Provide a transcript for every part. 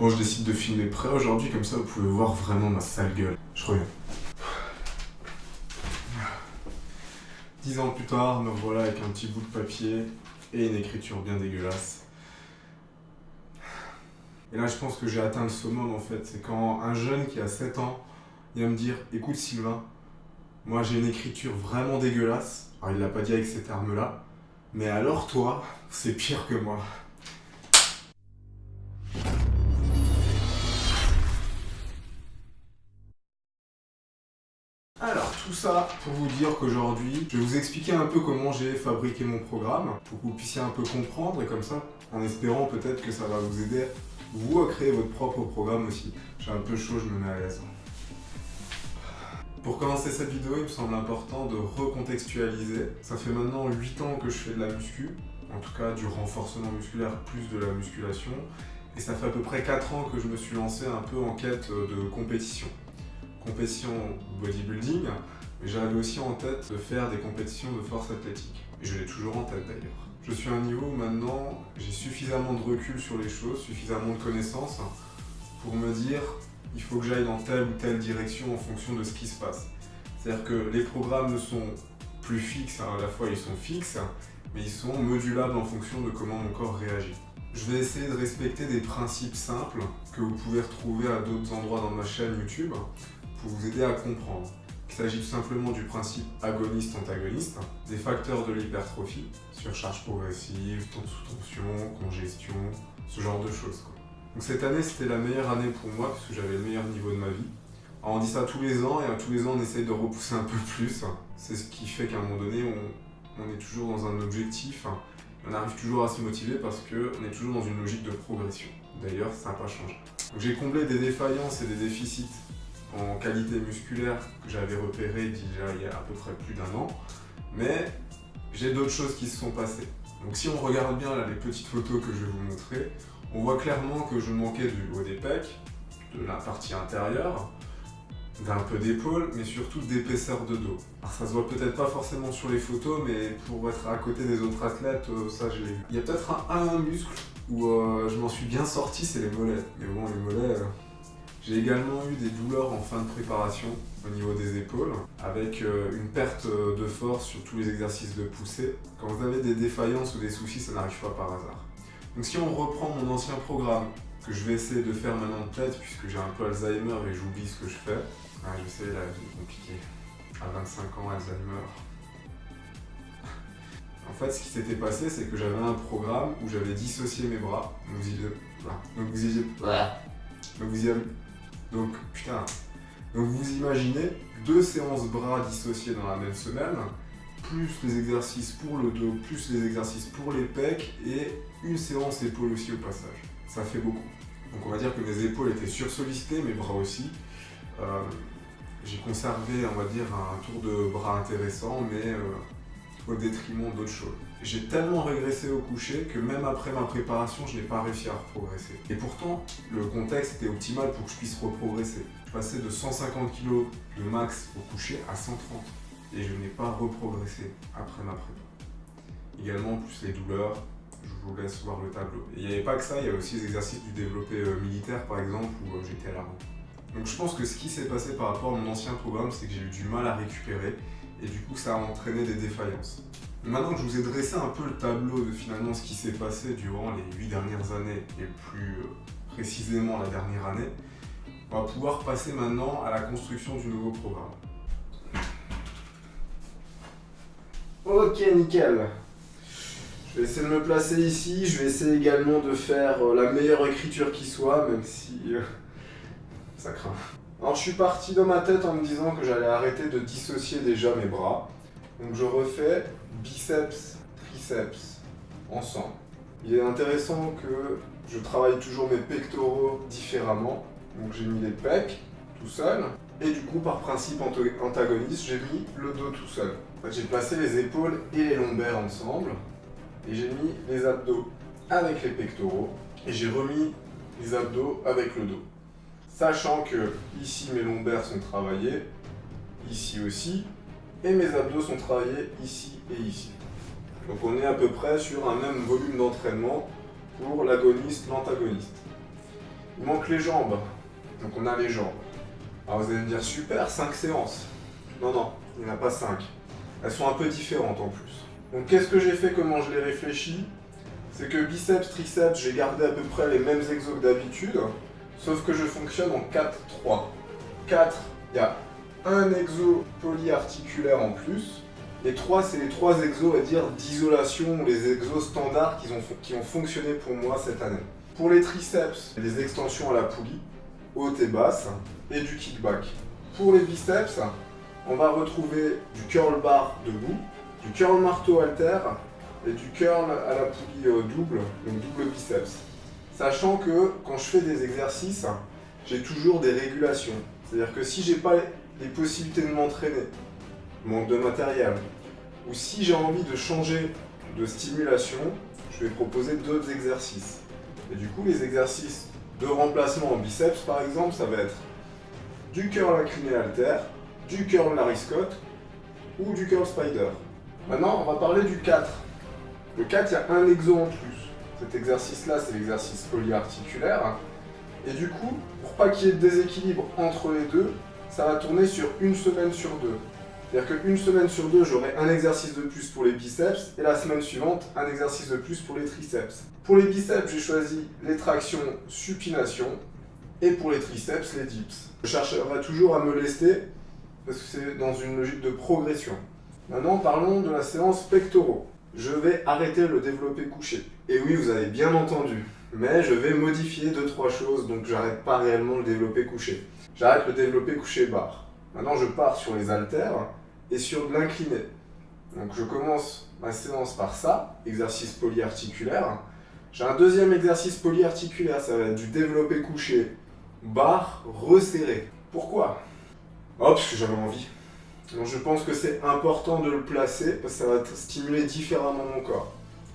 Bon, je décide de filmer près aujourd'hui, comme ça vous pouvez voir vraiment ma sale gueule. Je reviens. 10 ans plus tard, me voilà avec un petit bout de papier et une écriture bien dégueulasse. Et là, je pense que j'ai atteint le summum en fait. C'est quand un jeune qui a 7 ans vient me dire « Écoute Sylvain, moi j'ai une écriture vraiment dégueulasse. » Alors il l'a pas dit avec ces termes-là. Mais alors toi, c'est pire que moi. Alors tout ça pour vous dire qu'aujourd'hui, je vais vous expliquer un peu comment j'ai fabriqué mon programme, pour que vous puissiez un peu comprendre, et comme ça, en espérant peut-être que ça va vous aider, vous, à créer votre propre programme aussi. J'ai un peu chaud, je me mets à l'aise. Pour commencer cette vidéo, il me semble important de recontextualiser. Ça fait maintenant 8 ans que je fais de la muscu, en tout cas du renforcement musculaire plus de la musculation, et ça fait à peu près 4 ans que je me suis lancé un peu en quête de compétition. Compétition bodybuilding, mais j'avais aussi en tête de faire des compétitions de force athlétique. Et je l'ai toujours en tête d'ailleurs. Je suis à un niveau où maintenant j'ai suffisamment de recul sur les choses, suffisamment de connaissances pour me dire il faut que j'aille dans telle ou telle direction en fonction de ce qui se passe. C'est-à-dire que les programmes ne sont plus fixes, à la fois ils sont fixes, mais ils sont modulables en fonction de comment mon corps réagit. Je vais essayer de respecter des principes simples que vous pouvez retrouver à d'autres endroits dans ma chaîne YouTube pour vous aider à comprendre. Il s'agit tout simplement du principe agoniste-antagoniste, des facteurs de l'hypertrophie, surcharge progressive, temps sous tension, congestion, ce genre de choses. Donc cette année, c'était la meilleure année pour moi parce que j'avais le meilleur niveau de ma vie. Alors on dit ça tous les ans et tous les ans on essaye de repousser un peu plus. C'est ce qui fait qu'à un moment donné, on est toujours dans un objectif. On arrive toujours à se motiver parce qu'on est toujours dans une logique de progression. D'ailleurs, ça n'a pas changé. J'ai comblé des défaillances et des déficits en qualité musculaire que j'avais repéré déjà il y a à peu près plus d'1 an, mais j'ai d'autres choses qui se sont passées. Donc si on regarde bien là, les petites photos que je vais vous montrer, on voit clairement que je manquais du haut des pecs, de la partie intérieure, d'un peu d'épaule, mais surtout d'épaisseur de dos. Alors ça se voit peut-être pas forcément sur les photos, mais pour être à côté des autres athlètes, ça je l'ai vu. Il y a peut-être un muscle où je m'en suis bien sorti, c'est les mollets. Mais bon, les mollets... J'ai également eu des douleurs en fin de préparation au niveau des épaules, avec une perte de force sur tous les exercices de poussée. Quand vous avez des défaillances ou des soucis, ça n'arrive pas par hasard. Donc si on reprend mon ancien programme, que je vais essayer de faire maintenant de tête, puisque j'ai un peu Alzheimer et j'oublie ce que je fais. Ah, je sais, la vie est compliquée. À 25 ans, Alzheimer. En fait, ce qui s'était passé, c'est que j'avais un programme où j'avais dissocié mes bras. Donc vous imaginez 2 séances bras dissociées dans la même semaine, plus les exercices pour le dos, plus les exercices pour les pecs et une séance épaules aussi au passage. Ça fait beaucoup. Donc on va dire que mes épaules étaient sursollicitées, mes bras aussi. J'ai conservé, on va dire, un tour de bras intéressant, mais au détriment d'autres choses. J'ai tellement régressé au coucher que même après ma préparation, je n'ai pas réussi à reprogresser. Et pourtant, le contexte était optimal pour que je puisse reprogresser. Je passais de 150 kg de max au coucher à 130 et je n'ai pas reprogressé après ma prépa. Également, plus les douleurs, je vous laisse voir le tableau. Et il n'y avait pas que ça, il y avait aussi les exercices du développé militaire par exemple où j'étais à la rue. Donc je pense que ce qui s'est passé par rapport à mon ancien programme, c'est que j'ai eu du mal à récupérer et du coup ça a entraîné des défaillances. Maintenant que je vous ai dressé un peu le tableau de finalement ce qui s'est passé durant les 8 dernières années et plus précisément la dernière année, on va pouvoir passer maintenant à la construction du nouveau programme. Ok, nickel. Je vais essayer de me placer ici, je vais essayer également de faire la meilleure écriture qui soit, même si ça craint. Alors je suis parti dans ma tête en me disant que j'allais arrêter de dissocier déjà mes bras. Donc je refais biceps, triceps ensemble. Il est intéressant que je travaille toujours mes pectoraux différemment. Donc j'ai mis les pecs tout seul. Et du coup par principe antagoniste, j'ai mis le dos tout seul. En fait, j'ai placé les épaules et les lombaires ensemble. Et j'ai mis les abdos avec les pectoraux. Et j'ai remis les abdos avec le dos. Sachant que ici mes lombaires sont travaillés, ici aussi, et mes abdos sont travaillés ici et ici. Donc on est à peu près sur un même volume d'entraînement pour l'agoniste, l'antagoniste. Il manque les jambes. Donc on a les jambes. Alors vous allez me dire, super, 5 séances. Non, non, il n'y en a pas 5. Elles sont un peu différentes en plus. Donc qu'est-ce que j'ai fait, comment je l'ai réfléchi? C'est que biceps, triceps, j'ai gardé à peu près les mêmes exos que d'habitude, sauf que je fonctionne en 4-3. 4, il y a un exo polyarticulaire en plus, et 3, c'est les 3 exos, à dire, d'isolation, les exos standards qui ont fonctionné pour moi cette année. Pour les triceps, des extensions à la poulie, haute et basse, et du kickback. Pour les biceps, on va retrouver du curl bar debout, du curl marteau halter et du curl à la poulie double, donc double biceps. Sachant que quand je fais des exercices, j'ai toujours des régulations. C'est-à-dire que si j'ai pas les possibilités de m'entraîner, manque de matériel, ou si j'ai envie de changer de stimulation, je vais proposer d'autres exercices. Et du coup, les exercices de remplacement en biceps, par exemple, ça va être du curl incliné halter, du curl Larry Scott ou du curl spider. Maintenant, on va parler du 4. Le 4, il y a un exo en plus. Cet exercice-là, c'est l'exercice polyarticulaire. Et du coup, pour pas qu'il y ait de déséquilibre entre les deux, ça va tourner sur une semaine sur deux. C'est-à-dire qu'une semaine sur deux, j'aurai un exercice de plus pour les biceps, et la semaine suivante, un exercice de plus pour les triceps. Pour les biceps, j'ai choisi les tractions supination, et pour les triceps, les dips. Je chercherai toujours à me lester, parce que c'est dans une logique de progression. Maintenant, parlons de la séance pectoraux. Je vais arrêter le développé couché. Et oui, vous avez bien entendu, mais je vais modifier 2-3 choses, donc j'arrête pas réellement le développé couché. J'arrête le développé couché barre. Maintenant, je pars sur les haltères et sur de l'incliné. Donc je commence ma séance par ça, exercice polyarticulaire. J'ai un deuxième exercice polyarticulaire, ça va être du développé couché, barre resserré. Pourquoi? Parce que j'avais envie. Donc je pense que c'est important de le placer parce que ça va stimuler différemment mon corps.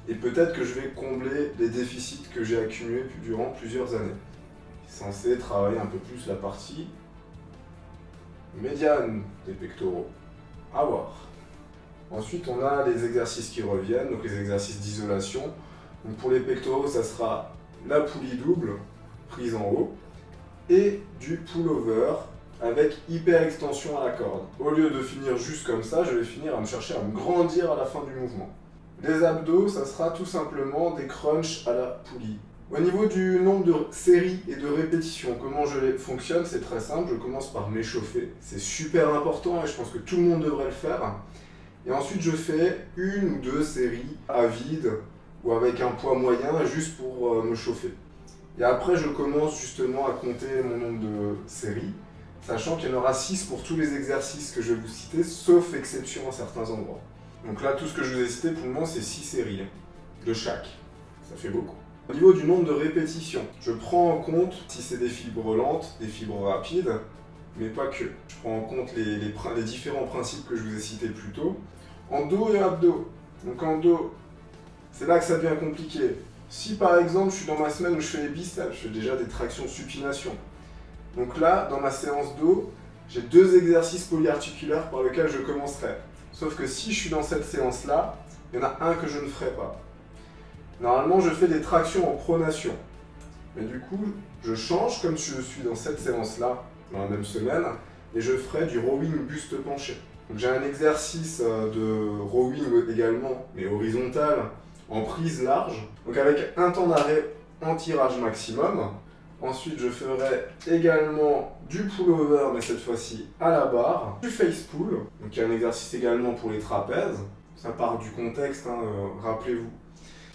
Et peut-être que je vais combler les déficits que j'ai accumulés durant plusieurs années. C'est censé travailler un peu plus la partie médiane des pectoraux. À voir. Ensuite, on a les exercices qui reviennent, donc les exercices d'isolation. Donc pour les pectoraux, ça sera la poulie double, prise en haut, et du pull-over avec hyper extension à la corde. Au lieu de finir juste comme ça, je vais finir à me chercher à me grandir à la fin du mouvement. Les abdos, ça sera tout simplement des crunchs à la poulie. Au niveau du nombre de séries et de répétitions, comment je fonctionne, c'est très simple, je commence par m'échauffer. C'est super important et je pense que tout le monde devrait le faire. Et ensuite, je fais 1 ou 2 séries à vide ou avec un poids moyen juste pour me chauffer. Et après, je commence justement à compter mon nombre de séries, sachant qu'il y en aura 6 pour tous les exercices que je vais vous citer, sauf exception à certains endroits. Donc là, tout ce que je vous ai cité pour le moment, c'est 6 séries de chaque. Ça fait beaucoup. Au niveau du nombre de répétitions, je prends en compte si c'est des fibres lentes, des fibres rapides, mais pas que. Je prends en compte les différents principes que je vous ai cités plus tôt. En dos et abdos. Donc en dos, c'est là que ça devient compliqué. Si par exemple, je suis dans ma semaine où je fais les biceps, je fais déjà des tractions supination. Donc là, dans ma séance dos, j'ai 2 exercices polyarticulaires par lesquels je commencerai. Sauf que si je suis dans cette séance-là, il y en a un que je ne ferai pas. Normalement, je fais des tractions en pronation. Mais du coup, je change comme je suis dans cette séance-là, dans la même semaine, et je ferai du rowing buste penché. Donc j'ai un exercice de rowing également, mais horizontal, en prise large, donc avec un temps d'arrêt en tirage maximum. Ensuite, je ferai également du pull-over, mais cette fois-ci à la barre, du face pull, donc il y a un exercice également pour les trapèzes, ça part du contexte, rappelez-vous.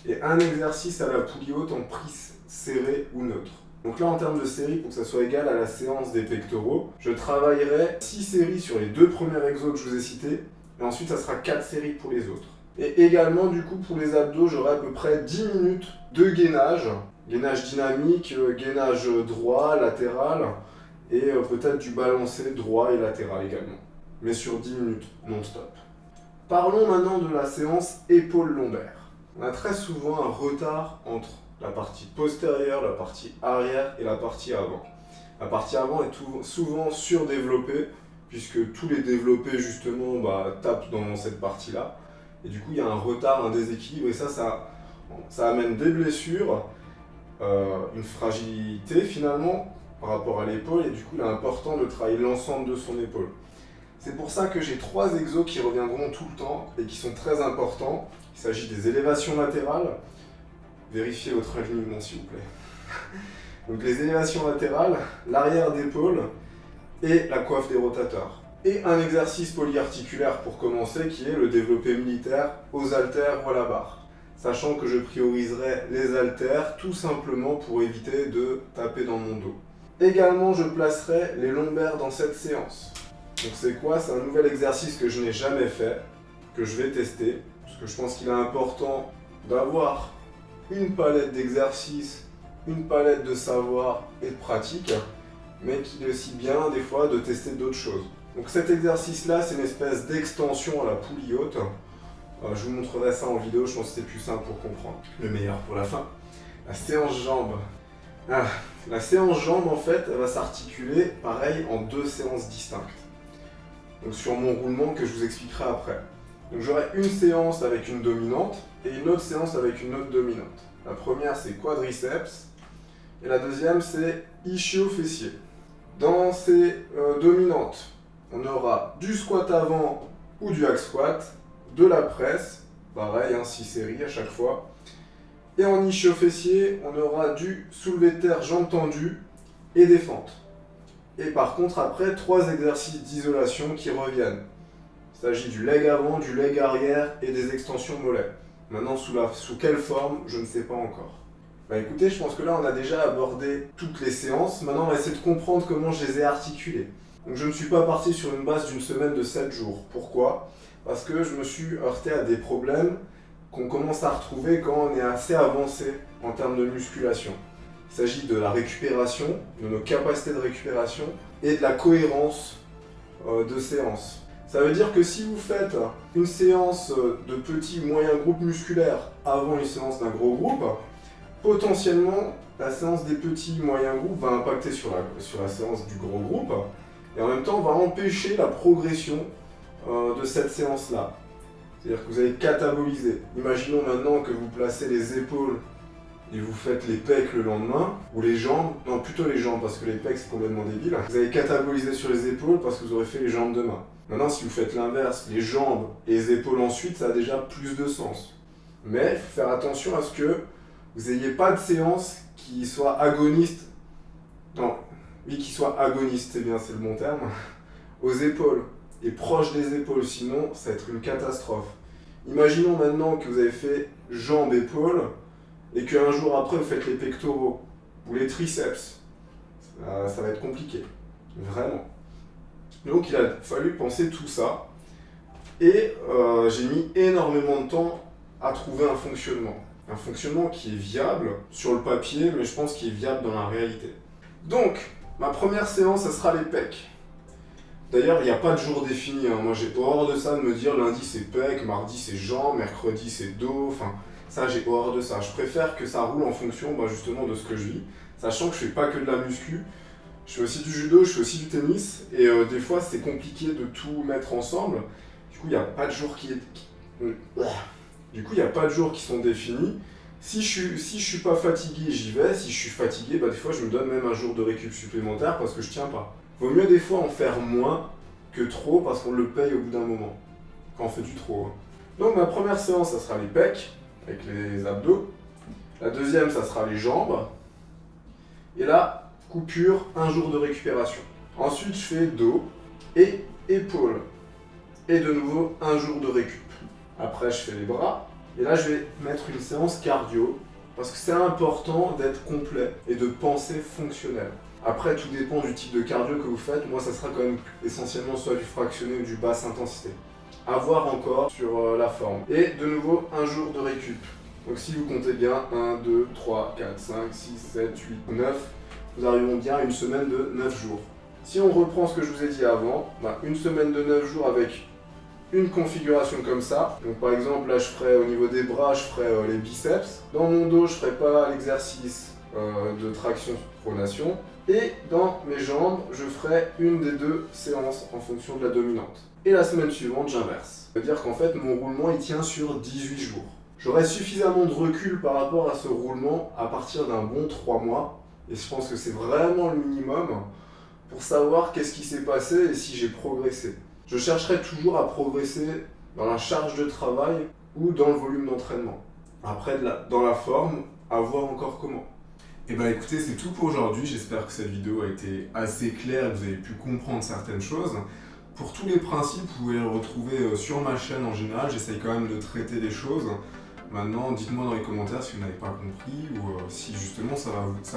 Et un exercice à la poulie haute en prise serrée ou neutre. Donc là, en termes de séries, pour que ça soit égal à la séance des pectoraux, je travaillerai 6 séries sur les 2 premiers exos que je vous ai cités, et ensuite ça sera 4 séries pour les autres. Et également, du coup, pour les abdos, j'aurai à peu près 10 minutes de gainage. Gainage dynamique, gainage droit, latéral, et peut-être du balancé droit et latéral également. Mais sur 10 minutes, non-stop. Parlons maintenant de la séance épaule-lombaire. On a très souvent un retard entre la partie postérieure, la partie arrière et la partie avant. La partie avant est souvent surdéveloppée, puisque tous les développés justement tapent dans cette partie-là. Et du coup, il y a un retard, un déséquilibre, et ça amène des blessures, une fragilité finalement par rapport à l'épaule et du coup il est important de travailler l'ensemble de son épaule. C'est pour ça que j'ai 3 exos qui reviendront tout le temps et qui sont très importants. Il s'agit des élévations latérales. Vérifiez votre alignement s'il vous plaît. Donc les élévations latérales, l'arrière d'épaule et la coiffe des rotateurs. Et un exercice polyarticulaire pour commencer qui est le développé militaire aux haltères ou à la barre. Sachant que je prioriserai les haltères tout simplement pour éviter de taper dans mon dos. Également je placerai les lombaires dans cette séance. Donc c'est quoi? C'est un nouvel exercice que je n'ai jamais fait, que je vais tester, parce que je pense qu'il est important d'avoir une palette d'exercices, une palette de savoir et de pratique, mais qu'il est aussi bien des fois de tester d'autres choses. Donc cet exercice-là, c'est une espèce d'extension à la poulie haute. Je vous montrerai ça en vidéo, je pense que c'est plus simple pour comprendre. Le meilleur pour la fin. La séance jambes. La séance jambes, en fait, elle va s'articuler, pareil, en 2 séances distinctes. Donc sur mon roulement que je vous expliquerai après. Donc j'aurai une séance avec une dominante et une autre séance avec une autre dominante. La première c'est quadriceps et la deuxième c'est ischio-fessier. Dans ces dominantes, on aura du squat avant ou du hack squat, de la presse, pareil, 6 séries à chaque fois. Et en ischio-fessier, on aura du soulevé de terre jambes tendues et des fentes. Et par contre, après, 3 exercices d'isolation qui reviennent. Il s'agit du leg avant, du leg arrière et des extensions mollets. Maintenant, sous quelle forme, je ne sais pas encore. Bah écoutez, je pense que là, on a déjà abordé toutes les séances. Maintenant, on va essayer de comprendre comment je les ai articulées. Donc, je ne suis pas parti sur une base d'une semaine de 7 jours. Pourquoi? Parce que je me suis heurté à des problèmes qu'on commence à retrouver quand on est assez avancé en termes de musculation. Il s'agit de la récupération, de nos capacités de récupération et de la cohérence de séance. Ça veut dire que si vous faites une séance de petits moyens groupes musculaires avant une séance d'un gros groupe, potentiellement la séance des petits moyens groupes va impacter sur la séance du gros groupe et en même temps va empêcher la progression de cette séance-là. C'est-à-dire que vous allez cataboliser. Imaginons maintenant que vous placez les épaules et vous faites les pecs le lendemain, ou les jambes, non plutôt les jambes parce que les pecs c'est complètement débile. Vous allez cataboliser sur les épaules parce que vous aurez fait les jambes demain. Maintenant si vous faites l'inverse, les jambes et les épaules ensuite, ça a déjà plus de sens. Mais il faut faire attention à ce que vous n'ayez pas de séance qui soit agoniste, non, oui qui soit agoniste, c'est bien, c'est le bon terme, aux épaules et proche des épaules, sinon ça va être une catastrophe. Imaginons maintenant que vous avez fait jambes-épaules, et qu'un jour après vous faites les pectoraux ou les triceps, ça va être compliqué, vraiment. Donc il a fallu penser tout ça et j'ai mis énormément de temps à trouver un fonctionnement qui est viable sur le papier, mais je pense qu'il est viable dans la réalité. Donc ma première séance, ça sera les pecs. D'ailleurs, il n'y a pas de jour défini, moi j'ai horreur de ça de me dire lundi c'est pecs, mardi c'est jambes, mercredi c'est dos, enfin ça j'ai horreur de ça. Je préfère que ça roule en fonction justement de ce que je vis, sachant que je fais pas que de la muscu, je fais aussi du judo, je fais aussi du tennis, et des fois c'est compliqué de tout mettre ensemble, du coup il n'y a pas de jour qui sont définis. Si je suis pas fatigué, j'y vais, si je suis fatigué, des fois je me donne même un jour de récup supplémentaire parce que je tiens pas. Vaut mieux des fois en faire moins que trop parce qu'on le paye au bout d'un moment, quand on fait du trop. Donc ma première séance, ça sera les pecs, avec les abdos. La deuxième, ça sera les jambes. Et là, coupure, un jour de récupération. Ensuite, je fais dos et épaules. Et de nouveau, un jour de récup. Après, je fais les bras. Et là, je vais mettre une séance cardio, parce que c'est important d'être complet et de penser fonctionnel. Après, tout dépend du type de cardio que vous faites. Moi, ça sera quand même essentiellement soit du fractionné ou du basse intensité. À voir encore sur la forme. Et de nouveau, un jour de récup. Donc si vous comptez bien, 1, 2, 3, 4, 5, 6, 7, 8, 9, nous arrivons bien à une semaine de 9 jours. Si on reprend ce que je vous ai dit avant, une semaine de 9 jours avec une configuration comme ça. Donc par exemple, là je ferai au niveau des bras, je ferai les biceps. Dans mon dos, je ferai pas l'exercice de traction pronation. Et dans mes jambes, je ferai une des 2 séances en fonction de la dominante. Et la semaine suivante, j'inverse. Ça veut dire qu'en fait, mon roulement, il tient sur 18 jours. J'aurai suffisamment de recul par rapport à ce roulement à partir d'un bon 3 mois. Et je pense que c'est vraiment le minimum pour savoir qu'est-ce qui s'est passé et si j'ai progressé. Je chercherai toujours à progresser dans la charge de travail ou dans le volume d'entraînement. Après, dans la forme, à voir encore comment. Et bah écoutez, c'est tout pour aujourd'hui. J'espère que cette vidéo a été assez claire et que vous avez pu comprendre certaines choses. Pour tous les principes, vous pouvez les retrouver sur ma chaîne en général. J'essaye quand même de traiter les choses. Maintenant, dites-moi dans les commentaires si vous n'avez pas compris ou si justement ça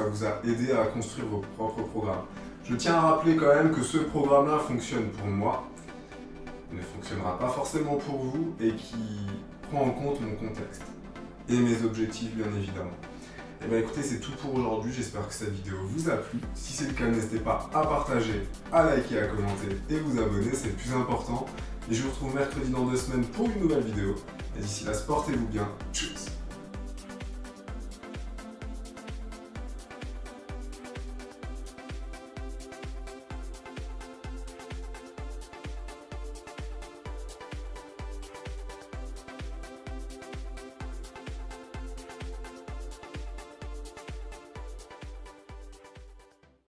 vous a aidé à construire vos propres programmes. Je tiens à rappeler quand même que ce programme-là fonctionne pour moi, ne fonctionnera pas forcément pour vous et qui prend en compte mon contexte et mes objectifs bien évidemment. Et bien écoutez, c'est tout pour aujourd'hui, j'espère que cette vidéo vous a plu. Si c'est le cas, n'hésitez pas à partager, à liker, à commenter et vous abonner, c'est le plus important. Et je vous retrouve mercredi dans 2 semaines pour une nouvelle vidéo. Et d'ici là, portez-vous bien. Tchuss.